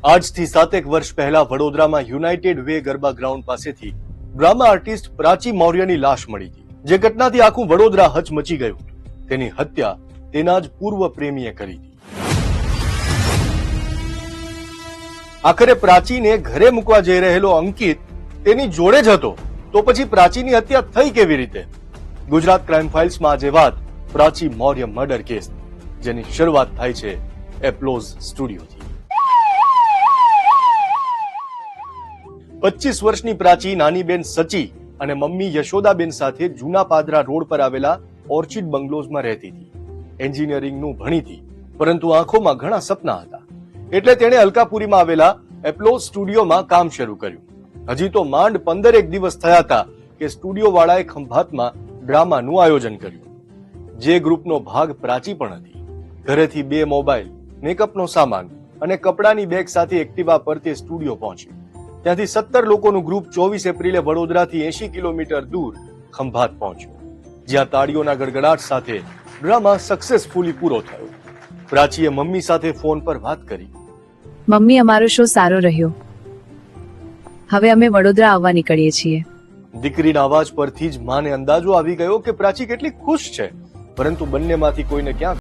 આજથી 7 વર્ષ પહેલા વડોદરામાં યુનાઇટેડ વે ગરબા ગ્રાઉન્ડ પાસેથી ડ્રામા આર્ટિસ્ટ પ્રાચી મૌર્યની લાશ મળી હતી. જે ઘટનાથી આખું વડોદરા હચમચી ગયું હતું. તેની હત્યા તેના જ પૂર્વ પ્રેમીએ કરી હતી. આખરે પ્રાચીને ઘરે મૂકવા જઈ રહેલો અંકિત તેની જોડે જ હતો, તો પછી પ્રાચીની હત્યા થઈ કેવી રીતે? ગુજરાત ક્રાઇમ ફાઇલ્સમાં આજે વાત પ્રાચી મૌર્ય મર્ડર કેસ, જેની શરૂઆત થાય છે એપ્લોઝ સ્ટુડિયોથી. 25 વર્ષની પ્રાચી નાની બેન સચી અને મમ્મી યશોદાબેન સાથે જૂના પાદરા રોડ પર આવેલા ઓર્ચિડ બંગલોઝમાં રહેતી હતી. એન્જિનિયરિંગનું ભણી હતી, પરંતુ આંખોમાં ઘણા સપના હતા, એટલે તેણે અલકાપુરીમાં આવેલા એપ્લોઝ સ્ટુડિયોમાં કામ શરૂ કર્યું. હજી તો માંડ 15 દિવસ થયા હતા કે સ્ટુડિયો વાળાએ ખંભાતમાં ડ્રામાનું આયોજન કર્યું. જે ગ્રુપનો ભાગ પ્રાચી પણ હતી. ઘરેથી 2 મોબાઈલ, મેકઅપનો સામાન અને કપડાની બેગ સાથે એક્ટિવા પર તે સ્ટુડિયો પહોંચ્યું. ત્યાંથી 17 લોકોનું ગ્રુપ 24 એપ્રિલે વડોદરાથી 80 કિલોમીટર દૂર ખંભાત પહોંચ્યું, જ્યાં તાળીઓના ગડગડાટ સાથે ડ્રામા સક્સેસફુલી પૂરો થયો. પ્રાચીએ મમ્મી સાથે ફોન પર વાત કરી. મમ્મી, અમારો શો સારો રહ્યો. હવે અમે વડોદરા આવવા નીકળીએ છીએ. દીકરીના અવાજ પરથી જ માને અંદાજો આવી ગયો કે પ્રાચી કેટલી ખુશ છે, પરંતુ બંનેમાંથી કોઈને ક્યાં